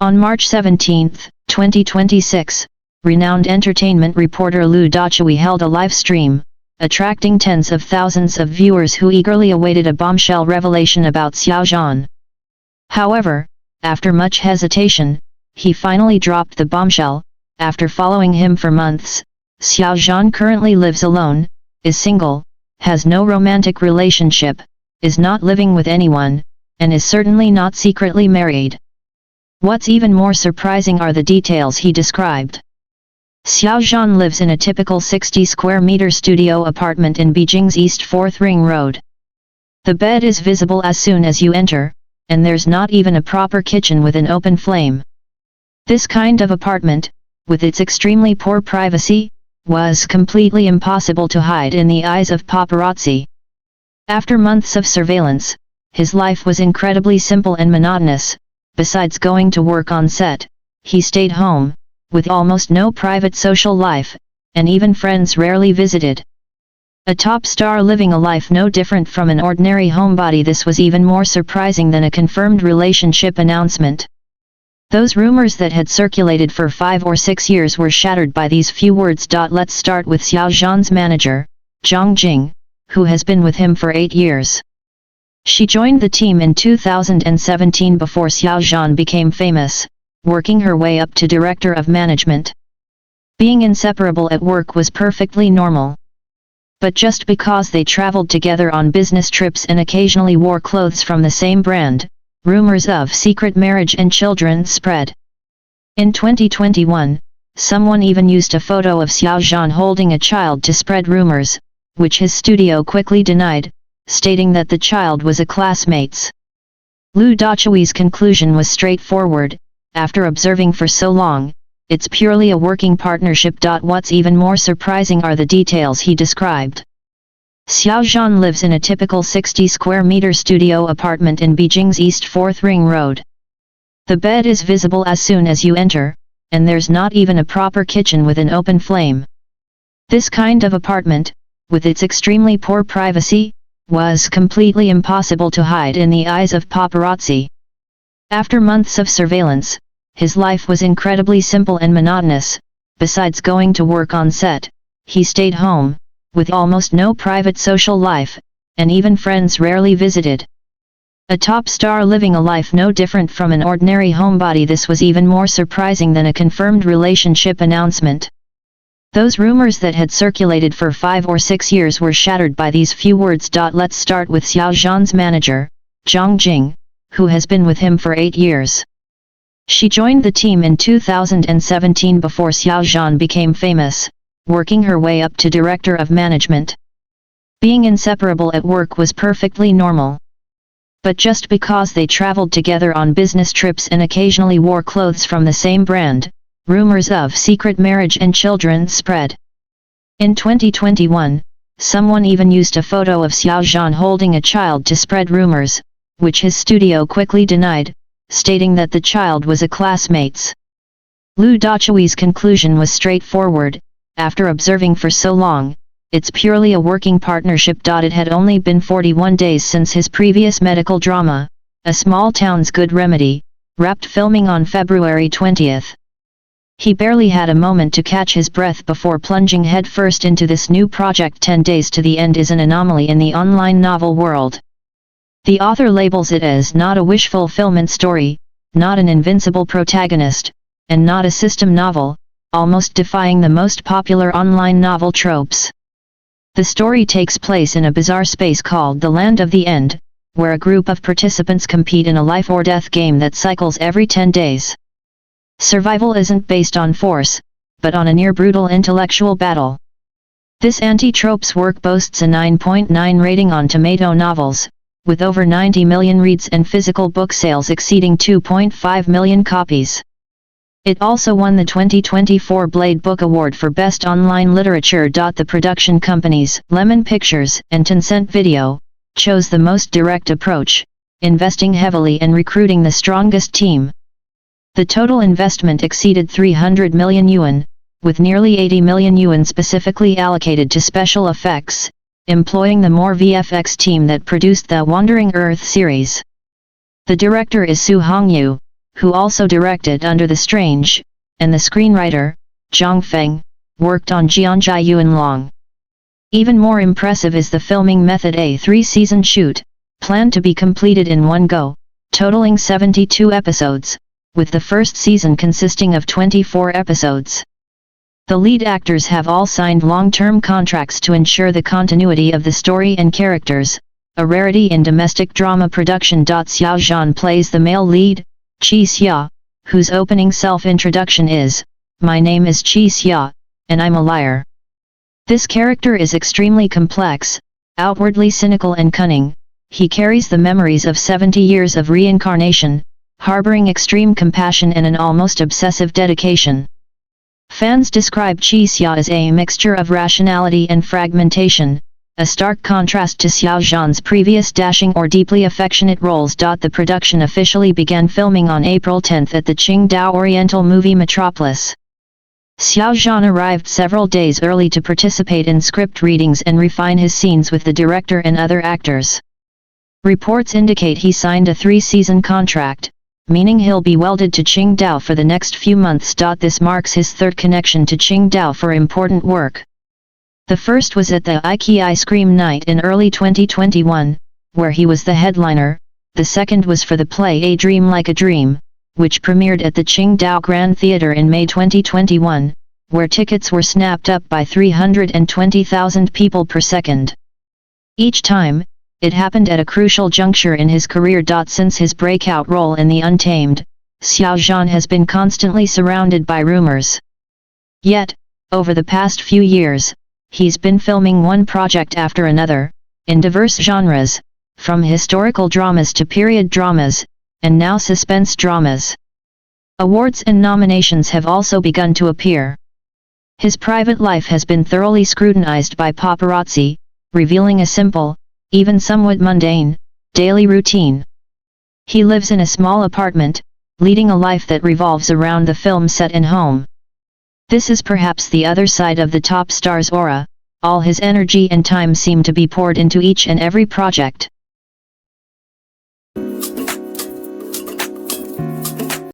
On March 17, 2026, renowned entertainment reporter Lu Dachui held a live stream, attracting tens of thousands of viewers who eagerly awaited a bombshell revelation about Xiao Zhan. However, after much hesitation, he finally dropped the bombshell. After following him for months, Xiao Zhan currently lives alone, is single, has no romantic relationship, is not living with anyone, and is certainly not secretly married. What's even more surprising are the details he described. Xiao Zhan lives in a typical 60 square meter studio apartment in Beijing's East 4th Ring Road. The bed is visible as soon as you enter, and there's not even a proper kitchen with an open flame. This kind of apartment, with its extremely poor privacy, was completely impossible to hide in the eyes of paparazzi. After months of surveillance, his life was incredibly simple and monotonous. Besides going to work on set, he stayed home, with almost no private social life, and even friends rarely visited. A top star living a life no different from an ordinary homebody. This was even more surprising than a confirmed relationship announcement. Those rumors that had circulated for 5 or 6 years were shattered by these few words. Let's start with Xiao Zhan's manager, Zhang Jing, who has been with him for 8 years. She joined the team in 2017 before Xiao Zhan became famous, working her way up to director of management. Being inseparable at work was perfectly normal. But just because they traveled together on business trips and occasionally wore clothes from the same brand, rumors of secret marriage and children spread. In 2021, someone even used a photo of Xiao Zhan holding a child to spread rumors, which his studio quickly denied, stating that the child was a classmate's. Lu Dachui's conclusion was straightforward: after observing for so long, it's purely a working partnership. What's even more surprising are the details he described. Xiao Zhan lives in a typical 60 square meter studio apartment in Beijing's East 4th Ring Road. The bed is visible as soon as you enter, and there's not even a proper kitchen with an open flame. This kind of apartment, with its extremely poor privacy, was completely impossible to hide in the eyes of paparazzi. After months of surveillance, his life was incredibly simple and monotonous. Besides going to work on set, he stayed home, with almost no private social life, and even friends rarely visited. A top star living a life no different from an ordinary homebody. This was even more surprising than a confirmed relationship announcement. Those rumors that had circulated for 5 or 6 years were shattered by these few words. Let's start with Xiao Zhan's manager, Zhang Jing, who has been with him for 8 years. She joined the team in 2017 before Xiao Zhan became famous, working her way up to director of management. Being inseparable at work was perfectly normal. But just because they traveled together on business trips and occasionally wore clothes from the same brand, rumors of secret marriage and children spread. In 2021, someone even used a photo of Xiao Zhan holding a child to spread rumors, which his studio quickly denied, stating that the child was a classmate's. Lu Dachui's conclusion was straightforward: after observing for so long, it's purely a working partnership. It had only been 41 days since his previous medical drama, A Small Town's Good Remedy, wrapped filming on February 20th. He barely had a moment to catch his breath before plunging headfirst into this new project. 10 Days to the End is an anomaly in the online novel world. The author labels it as not a wish fulfillment story, not an invincible protagonist, and not a system novel, almost defying the most popular online novel tropes. The story takes place in a bizarre space called the Land of the End, where a group of participants compete in a life-or-death game that cycles every 10 days. Survival isn't based on force, but on a near-brutal intellectual battle. This anti-tropes work boasts a 9.9 rating on Tomato Novels, with over 90 million reads and physical book sales exceeding 2.5 million copies. It also won the 2024 Blade Book Award for Best Online Literature. The production companies, Lemon Pictures and Tencent Video, chose the most direct approach, investing heavily and recruiting the strongest team. The total investment exceeded 300 million yuan, with nearly 80 million yuan specifically allocated to special effects, employing the more VFX team that produced the Wandering Earth series. The director is Su Hongyu. who also directed Under the Strange, and the screenwriter, Zhang Feng, worked on Jianzhai Yuanlong. Even more impressive is the filming method. A 3-season shoot, planned to be completed in one go, totaling 72 episodes, with the first season consisting of 24 episodes. The lead actors have all signed long-term contracts to ensure the continuity of the story and characters, a rarity in domestic drama production. Xiao Zhan plays the male lead, Qi Xia, whose opening self-introduction is, "My name is Qi Xia, and I'm a liar." This character is extremely complex, outwardly cynical and cunning. He carries the memories of 70 years of reincarnation, harboring extreme compassion and an almost obsessive dedication. Fans describe Qi Xia as a mixture of rationality and fragmentation, a stark contrast to Xiao Zhan's previous dashing or deeply affectionate roles. The production officially began filming on April 10 at the Qingdao Oriental Movie Metropolis. Xiao Zhan arrived several days early to participate in script readings and refine his scenes with the director and other actors. Reports indicate he signed a 3-season contract, meaning he'll be welded to Qingdao for the next few months. This marks his third connection to Qingdao for important work. The first was at the Ike Ice Cream Night in early 2021, where he was the headliner. The second was for the play A Dream Like a Dream, which premiered at the Qingdao Grand Theatre in May 2021, where tickets were snapped up by 320,000 people per second. Each time, it happened at a crucial juncture in his career. Since his breakout role in The Untamed, Xiao Zhan has been constantly surrounded by rumors. Yet, over the past few years, he's been filming one project after another, in diverse genres, from historical dramas to period dramas, and now suspense dramas. Awards and nominations have also begun to appear. His private life has been thoroughly scrutinized by paparazzi, revealing a simple, even somewhat mundane, daily routine. He lives in a small apartment, leading a life that revolves around the film set and home. This is perhaps the other side of the top star's aura. All his energy and time seem to be poured into each and every project.